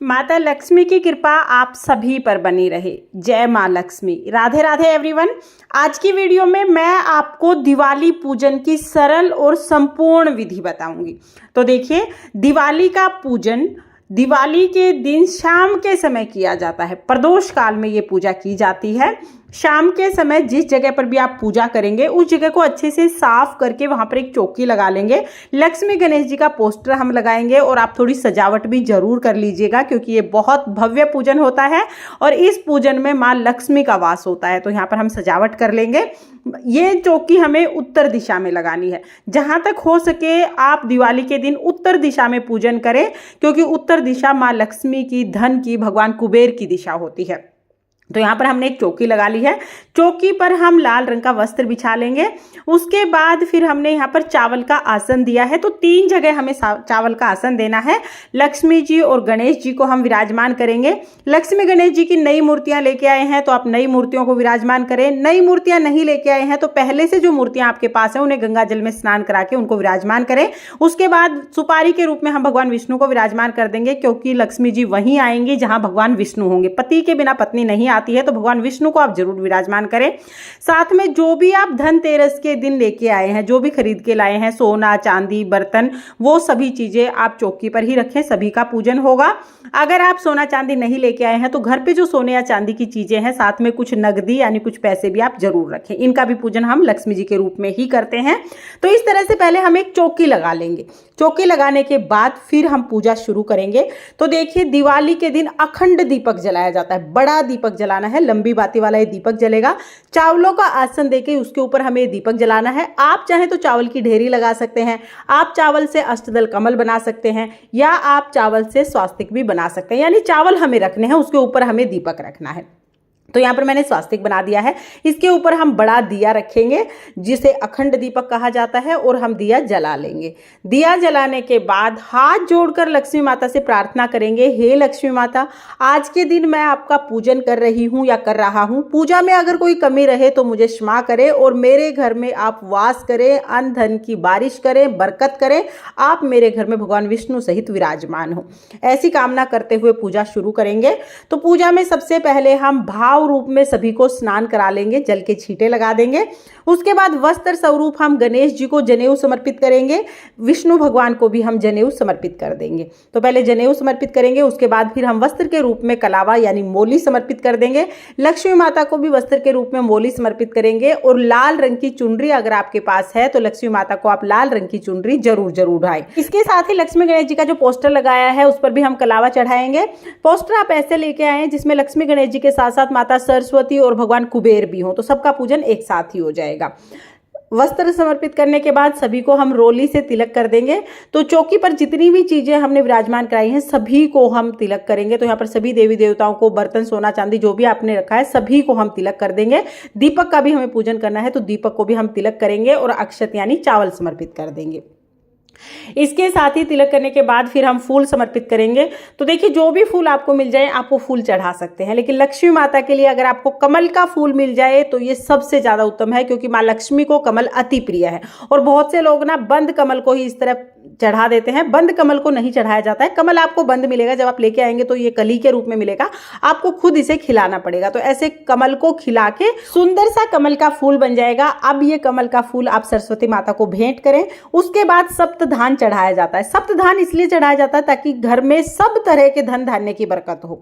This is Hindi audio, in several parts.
माता लक्ष्मी की कृपा आप सभी पर बनी रहे। जय माँ लक्ष्मी। राधे राधे एवरीवन। आज की वीडियो में मैं आपको दिवाली पूजन की सरल और संपूर्ण विधि बताऊंगी। तो देखिए, दिवाली का पूजन दिवाली के दिन शाम के समय किया जाता है। प्रदोष काल में ये पूजा की जाती है। शाम के समय जिस जगह पर भी आप पूजा करेंगे उस जगह को अच्छे से साफ करके वहां पर एक चौकी लगा लेंगे। लक्ष्मी गणेश जी का पोस्टर हम लगाएंगे और आप थोड़ी सजावट भी जरूर कर लीजिएगा, क्योंकि ये बहुत भव्य पूजन होता है और इस पूजन में माँ लक्ष्मी का वास होता है। तो यहाँ पर हम सजावट कर लेंगे। ये चौकी हमें उत्तर दिशा में लगानी है। जहां तक हो सके आप दिवाली के दिन उत्तर दिशा में पूजन करें, क्योंकि उत्तर दिशा माँ लक्ष्मी की, धन की, भगवान कुबेर की दिशा होती है। तो यहाँ पर हमने एक चौकी लगा ली है। चौकी पर हम लाल रंग का वस्त्र बिछा लेंगे। उसके बाद फिर हमने यहाँ पर चावल का आसन दिया है। तो 3 जगह हमें चावल का आसन देना है। लक्ष्मी जी और गणेश जी को हम विराजमान करेंगे। लक्ष्मी गणेश जी की नई मूर्तियां लेके आए हैं तो आप नई मूर्तियों को विराजमान करें। नई मूर्तियां नहीं लेके आए हैं तो पहले से जो मूर्तियां आपके पास है उन्हें गंगा जल में स्नान करा के उनको विराजमान करें। उसके बाद सुपारी के रूप में हम भगवान विष्णु को विराजमान कर देंगे, क्योंकि लक्ष्मी जी वहीं आएंगी जहां भगवान विष्णु होंगे। पति के बिना पत्नी नहीं आती है, तो भगवान विष्णु को आप जरूर विराजमान करें। साथ में जो भी आप धनतेरस के दिन लेके आए हैं, जो भी खरीद के लाए हैं, सोना चांदी बर्तन, वो सभी चीजें आप चौकी पर ही रखें। सभी का पूजन होगा। अगर आप सोना चांदी नहीं लेके आए हैं तो घर पे जो सोने या चांदी की चीजें हैं, साथ में कुछ नगदी यानी कुछ पैसे भी आप जरूर रखें। इनका भी पूजन हम लक्ष्मी जी के रूप में ही करते हैं। तो इस तरह से पहले हम एक चौकी लगा लेंगे। चौकी लगाने के बाद फिर हम पूजा शुरू करेंगे। तो देखिए, दिवाली के दिन अखंड दीपक जलाया जाता है। बड़ा दीपक जलाना है, लंबी बाती वाला ये दीपक जलेगा। चावलों का आसन देके उसके ऊपर हमें दीपक जलाना है। आप चाहें तो चावल की ढेरी लगा सकते हैं, आप चावल से अष्टदल कमल बना सकते हैं, या आप चावल से स्वास्तिक भी बना सकते हैं। यानी चावल हमें रखने हैं, उसके ऊपर हमें दीपक रखना है। तो यहाँ पर मैंने स्वास्तिक बना दिया है। इसके ऊपर हम बड़ा दिया रखेंगे जिसे अखंड दीपक कहा जाता है, और हम दिया जला लेंगे। दिया जलाने के बाद हाथ जोड़कर लक्ष्मी माता से प्रार्थना करेंगे, हे लक्ष्मी माता, आज के दिन मैं आपका पूजन कर रही हूँ या कर रहा हूँ। पूजा में अगर कोई कमी रहे तो मुझे क्षमा करें और मेरे घर में आप वास करें, अन्न धन की बारिश करें, बरकत करें। आप मेरे घर में भगवान विष्णु सहित विराजमान हो। ऐसी कामना करते हुए पूजा शुरू करेंगे। तो पूजा में सबसे पहले हम भाव रूप में सभी को स्नान करा लेंगे, जल के छींटे लगा देंगे। उसके बाद वस्त्र स्वरूप हम गणेश जी को जनेऊ समर्पित करेंगे। विष्णु भगवान को भी हम जनेऊ समर्पित कर देंगे। तो पहले जनेऊ समर्पित करेंगे, उसके बाद फिर हम वस्त्र के रूप में कलावा यानी मोली समर्पित कर देंगे। लक्ष्मी माता को भी वस्त्र के रूप में मोली समर्पित करेंगे। और लाल रंग की चुनरी अगर आपके पास है तो लक्ष्मी माता को आप लाल रंग की चुनरी जरूर जरूर उठाएं। इसके साथ ही लक्ष्मी गणेश जी का जो पोस्टर लगाया है उस पर भी हम कलावा चढ़ाएंगे। पोस्टर आप ऐसे लेके आए जिसमें लक्ष्मी गणेश जी के साथ साथ माता सरस्वती और भगवान कुबेर भी हो, तो सबका पूजन एक साथ ही हो जाएगा। वस्त्र समर्पित करने के बाद सभी को हम रोली से तिलक कर देंगे। तो चौकी पर जितनी भी चीजें हमने विराजमान कराई हैं सभी को हम तिलक करेंगे। तो यहाँ पर सभी देवी देवताओं को, बर्तन, सोना चांदी जो भी आपने रखा है सभी को हम तिलक कर देंगे। दीपक का भी हमें पूजन करना है तो दीपक को भी हम तिलक करेंगे और अक्षत यानी चावल समर्पित कर देंगे। इसके साथ ही तिलक करने के बाद फिर हम फूल समर्पित करेंगे। तो देखिए, जो भी फूल आपको मिल जाए आप वो फूल चढ़ा सकते हैं, लेकिन लक्ष्मी माता के लिए अगर आपको कमल का फूल मिल जाए तो ये सबसे ज्यादा उत्तम है, क्योंकि माँ लक्ष्मी को कमल अति प्रिय है। और बहुत से लोग ना बंद कमल को ही इस तरह चढ़ा देते हैं। बंद कमल को नहीं चढ़ाया जाता है। कमल आपको बंद मिलेगा, जब आप लेके आएंगे तो ये कली के रूप में मिलेगा, आपको खुद इसे खिलाना पड़ेगा। तो ऐसे कमल को खिला के सुंदर सा कमल का फूल बन जाएगा। अब ये कमल का फूल आप सरस्वती माता को भेंट करें। उसके बाद सप्तधान चढ़ाया जाता है। सप्तधान इसलिए चढ़ाया जाता है ताकि घर में सब तरह के धन धान्य की बरकत हो।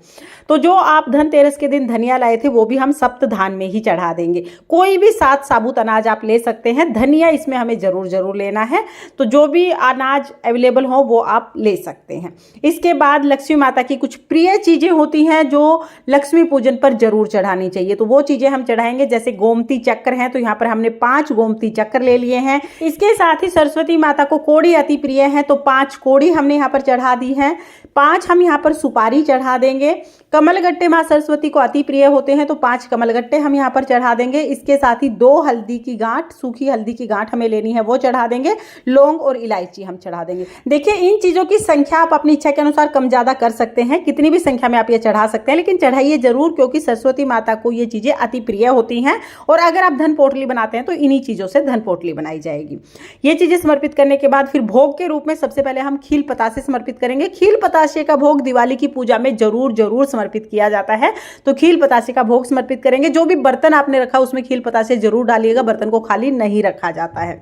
तो जो आप धनतेरस के दिन धनिया लाए थे वो भी हम सप्तधान में ही चढ़ा देंगे। कोई भी 7 साबुत अनाज आप ले सकते हैं, धनिया इसमें हमें जरूर जरूर लेना है। तो जो भी अनाज अवेलेबल हो वो आप ले सकते हैं। इसके बाद लक्ष्मी माता की कुछ प्रिय चीजें होती हैं जो लक्ष्मी पूजन पर जरूर चढ़ानी चाहिए, तो वो चीजें हम चढ़ाएंगे। जैसे गोमती चक्र हैं, तो यहाँ पर हमने 5 गोमती चक्र ले लिए हैं। इसके साथ ही सरस्वती माता को कोड़ी अति प्रिय है, तो 5 कोड़ी हमने यहाँ पर चढ़ा दी है। 5 हम यहाँ पर सुपारी चढ़ा देंगे। कमलगट्टे माँ सरस्वती को अति प्रिय होते हैं, तो 5 कमलगट्टे हम यहाँ पर चढ़ा देंगे। इसके साथ ही 2 हल्दी की गांठ, सूखी हल्दी की गांठ हमें लेनी है, वो चढ़ा देंगे। लौंग और इलायची हम चढ़ा देंगे। देखिए, इन चीज़ों की संख्या आप अपनी इच्छा के अनुसार कम ज़्यादा कर सकते हैं, कितनी भी संख्या में आप ये चढ़ा सकते हैं, लेकिन चढ़ाइए जरूर, क्योंकि सरस्वती माता को ये चीज़ें अति प्रिय होती हैं। और अगर आप धन पोटली बनाते हैं तो इन्हीं चीज़ों से धन पोटली बनाई जाएगी। ये चीज़ें समर्पित करने के बाद फिर भोग के रूप में सबसे पहले हम खील पतासे समर्पित करेंगे। खील पतासे का भोग दिवाली की पूजा में जरूर जरूर समर्पित किया जाता है, तो खील पतासे का भोग समर्पित करेंगे। जो भी बर्तन आपने रखा उसमें खील पतासे जरूर डालिएगा, बर्तन को खाली नहीं रखा जाता है।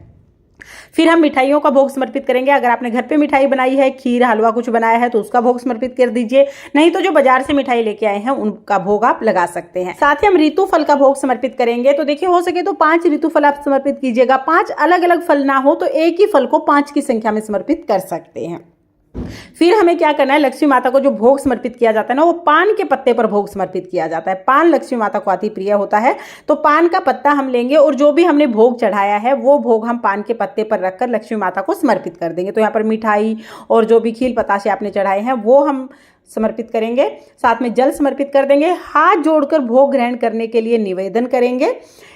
फिर हम मिठाइयों का भोग समर्पित करेंगे। अगर आपने घर पे मिठाई बनाई है, खीर हलवा कुछ बनाया है, तो उसका भोग समर्पित कर दीजिए। नहीं तो जो बाजार से मिठाई लेके आए हैं उनका भोग आप लगा सकते हैं। साथ ही हम ऋतु फल का भोग समर्पित करेंगे। तो देखिए, हो सके तो 5 ऋतु फल आप समर्पित कीजिएगा। 5 अलग अलग फल ना हो तो एक ही फल को 5 की संख्या में समर्पित कर सकते हैं। फिर हमें क्या करना है, लक्ष्मी माता को जो भोग समर्पित किया जाता है ना, वो पान के पत्ते पर भोग समर्पित किया जाता है। पान लक्ष्मी माता को अति प्रिय होता है, तो पान का पत्ता हम लेंगे और जो भी हमने भोग चढ़ाया है वो भोग हम पान के पत्ते पर रखकर लक्ष्मी माता को समर्पित कर देंगे। तो यहाँ पर मिठाई और जो भी खील पतासे आपने चढ़ाए हैं वो हम समर्पित करेंगे। साथ में जल समर्पित कर देंगे। हाथ जोड़कर भोग ग्रहण करने के लिए निवेदन करेंगे।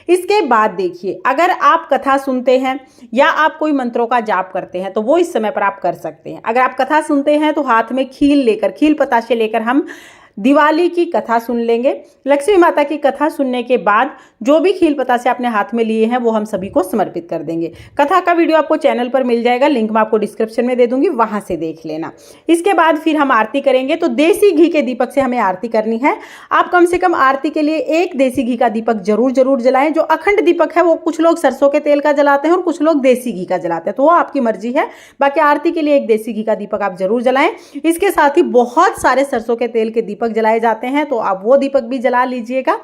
इसके बाद देखिए, अगर आप कथा सुनते हैं या आप कोई मंत्रों का जाप करते हैं तो वो इस समय पर आप कर सकते हैं। अगर आप कथा सुनते हैं तो हाथ में खील पतासे लेकर हम दिवाली की कथा सुन लेंगे। लक्ष्मी माता की कथा सुनने के बाद जो भी खील पतासे आपने हाथ में लिए हैं वो हम सभी को समर्पित कर देंगे। कथा का वीडियो आपको चैनल पर मिल जाएगा, लिंक मैं आपको डिस्क्रिप्शन में दे दूंगी, वहां से देख लेना। इसके बाद फिर हम आरती करेंगे। तो देसी घी के दीपक से हमें आरती करनी है। आप कम से कम आरती के लिए 1 देसी घी का दीपक जरूर जरूर जलाएं। जो अखंड दीपक है वो कुछ लोग सरसों के तेल का जलाते हैं और कुछ लोग देसी घी का जलाते हैं, तो वो आपकी मर्जी है। बाकी आरती के लिए 1 देसी घी का दीपक आप जरूर जलाएं। इसके साथ ही बहुत सारे सरसों के तेल के दीपक जलाए जाते हैं, तो आप वो दीपक भी जला लीजिएगा।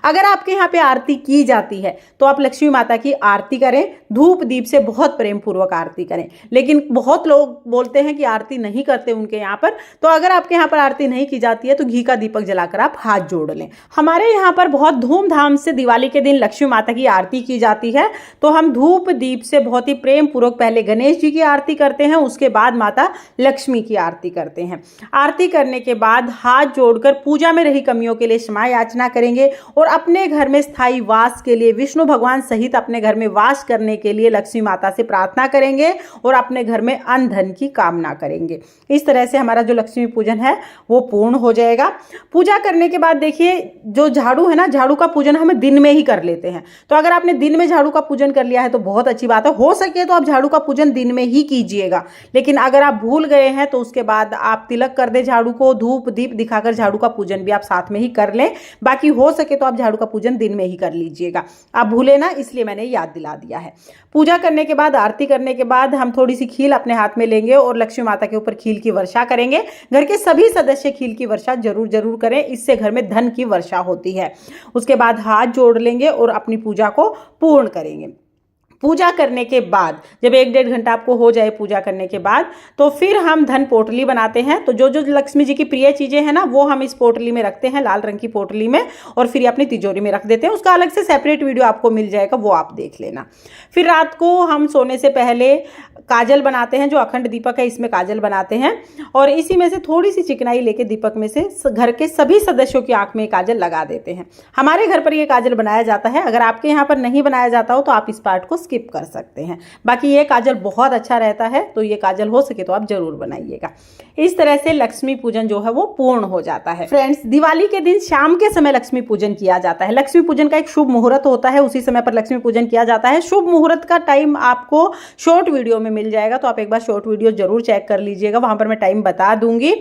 अगर आपके यहाँ पे आरती की जाती है तो आप लक्ष्मी माता की आरती करें, धूप दीप से बहुत प्रेम पूर्वक आरती करें। लेकिन बहुत लोग बोलते हैं कि आरती नहीं करते उनके यहाँ पर, तो अगर आपके यहाँ पर आरती नहीं की जाती है तो घी का दीपक जलाकर आप हाथ जोड़ लें। हमारे यहाँ पर बहुत धूमधाम से दिवाली के दिन लक्ष्मी माता की आरती की जाती है, तो हम धूप दीप से बहुत ही प्रेम पूर्वक पहले गणेश जी की आरती करते हैं, उसके बाद माता लक्ष्मी की आरती करते हैं। आरती करने के बाद हाथ जोड़कर पूजा में रही कमियों के लिए क्षमा याचना करेंगे और अपने घर में स्थायी वास के लिए, विष्णु भगवान सहित अपने घर में वास करने के लिए लक्ष्मी माता से प्रार्थना करेंगे और अपने घर में अन्न धन की कामना करेंगे। इस तरह से हमारा जो लक्ष्मी पूजन है वो पूर्ण हो जाएगा। पूजा करने के बाद देखिए, जो झाड़ू है ना, झाड़ू का पूजन हम दिन में ही कर लेते हैं। तो अगर आपने दिन में झाड़ू का पूजन कर लिया है तो बहुत अच्छी बात है। हो सके तो आप झाड़ू का पूजन दिन में ही कीजिएगा, लेकिन अगर आप भूल गए हैं तो उसके बाद आप तिलक कर दे झाड़ू को, धूप दीप दिखाकर झाड़ू का पूजन भी आप साथ में ही कर लें। बाकी हो सके तो आप झाड़ू का पूजन दिन में ही कर लीजिएगा। आप भूले ना, इसलिए मैंने याद दिला दिया है। पूजा करने के बाद, आरती करने के बाद हम थोड़ी सी खील अपने हाथ में लेंगे और लक्ष्मी माता के ऊपर खील की वर्षा करेंगे। घर के सभी सदस्य खील की वर्षा जरूर जरूर करें, इससे घर में धन की वर्षा होती है। उसके बाद हाथ जोड़ लेंगे और अपनी पूजा को पूर्ण करेंगे। पूजा करने के बाद जब 1-1.5 घंटा आपको हो जाए पूजा करने के बाद, तो फिर हम धन पोटली बनाते हैं। तो जो जो लक्ष्मी जी की प्रिय चीज़ें हैं ना, वो हम इस पोटली में रखते हैं, लाल रंग की पोटली में, और फिर अपनी तिजोरी में रख देते हैं। उसका अलग से सेपरेट वीडियो आपको मिल जाएगा, वो आप देख लेना। फिर रात को हम सोने से पहले काजल बनाते हैं। जो अखंड दीपक है इसमें काजल बनाते हैं और इसी में से थोड़ी सी चिकनाई लेके दीपक में से घर के सभी सदस्यों की आंख में काजल लगा देते हैं। हमारे घर पर ये काजल बनाया जाता है। अगर आपके यहाँ पर नहीं बनाया जाता हो तो आप इस पार्ट को स्किप कर सकते हैं। बाकी ये काजल बहुत अच्छा रहता है, तो ये काजल हो सके तो आप जरूर बनाइएगा। इस तरह से लक्ष्मी पूजन जो है वो पूर्ण हो जाता है। फ्रेंड्स, दिवाली के दिन शाम के समय लक्ष्मी पूजन किया जाता है। लक्ष्मी पूजन का एक शुभ मुहूर्त होता है, उसी समय पर लक्ष्मी पूजन किया जाता है। शुभ मुहूर्त का टाइम आपको शॉर्ट वीडियो में मिल जाएगा, तो आप एक बार शॉर्ट वीडियो जरूर चेक कर लीजिएगा, वहां पर मैं टाइम बता दूंगी।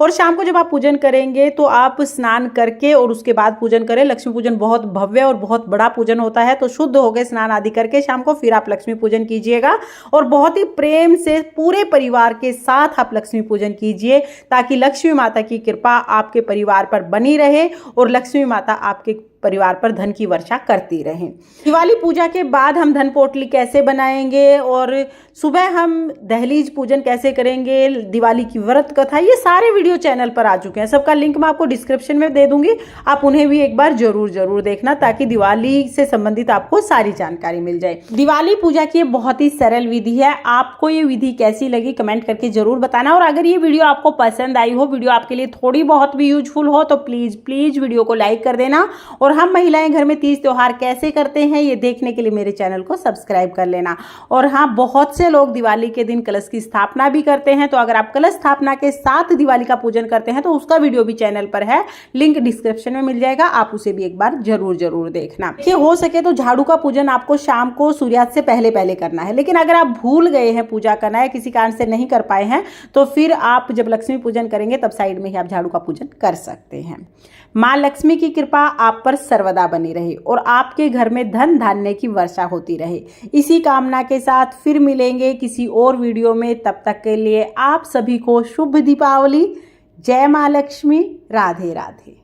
और शाम को जब आप पूजन करेंगे तो आप स्नान करके और उसके बाद पूजन करें। लक्ष्मी पूजन बहुत भव्य और बहुत बड़ा पूजन होता है, तो शुद्ध हो गए स्नान आदि करके शाम को फिर आप लक्ष्मी पूजन कीजिएगा और बहुत ही प्रेम से पूरे परिवार के साथ आप लक्ष्मी पूजन कीजिए, ताकि लक्ष्मी माता की कृपा आपके परिवार पर बनी रहे और लक्ष्मी माता आपके परिवार पर धन की वर्षा करती रहें। दिवाली पूजा के बाद हम धन पोटली कैसे बनाएंगे और सुबह हम दहलीज पूजन कैसे करेंगे, दिवाली की व्रत कथा, ये सारे वीडियो चैनल पर आ चुके हैं। सबका लिंक मैं आपको डिस्क्रिप्शन में दे दूंगी, आप उन्हें भी एक बार जरूर देखना, ताकि दिवाली से संबंधित आपको सारी जानकारी मिल जाए। दिवाली पूजा की बहुत ही सरल विधि है। आपको ये विधि कैसी लगी कमेंट करके जरूर बताना, और अगर ये वीडियो आपको पसंद आई हो, वीडियो आपके लिए थोड़ी बहुत भी यूजफुल हो, तो प्लीज वीडियो को लाइक कर देना और और हम महिलाएं घर में तीज त्योहार कैसे करते हैं ये देखने के लिए मेरे चैनल को सब्सक्राइब कर लेना। और हाँ, बहुत से लोग दिवाली के दिन कलश की स्थापना भी करते हैं, तो अगर आप कलश स्थापना के साथ दिवाली का पूजन करते हैं तो उसका वीडियो भी चैनल पर है, लिंक डिस्क्रिप्शन में मिल जाएगा, आप उसे भी एक बार जरूर देखना। देखिए, हो सके तो झाड़ू का पूजन आपको शाम को सूर्यास्त से पहले करना है, लेकिन अगर आप भूल गए हैं पूजा करना है, किसी कारण से नहीं कर पाए हैं, तो फिर आप जब लक्ष्मी पूजन करेंगे तब साइड में ही आप झाड़ू का पूजन कर सकते हैं। माँ लक्ष्मी की कृपा आप पर सर्वदा बनी रहे और आपके घर में धन धान्य की वर्षा होती रहे, इसी कामना के साथ फिर मिलेंगे किसी और वीडियो में। तब तक के लिए आप सभी को शुभ दीपावली। जय माँ लक्ष्मी। राधे राधे।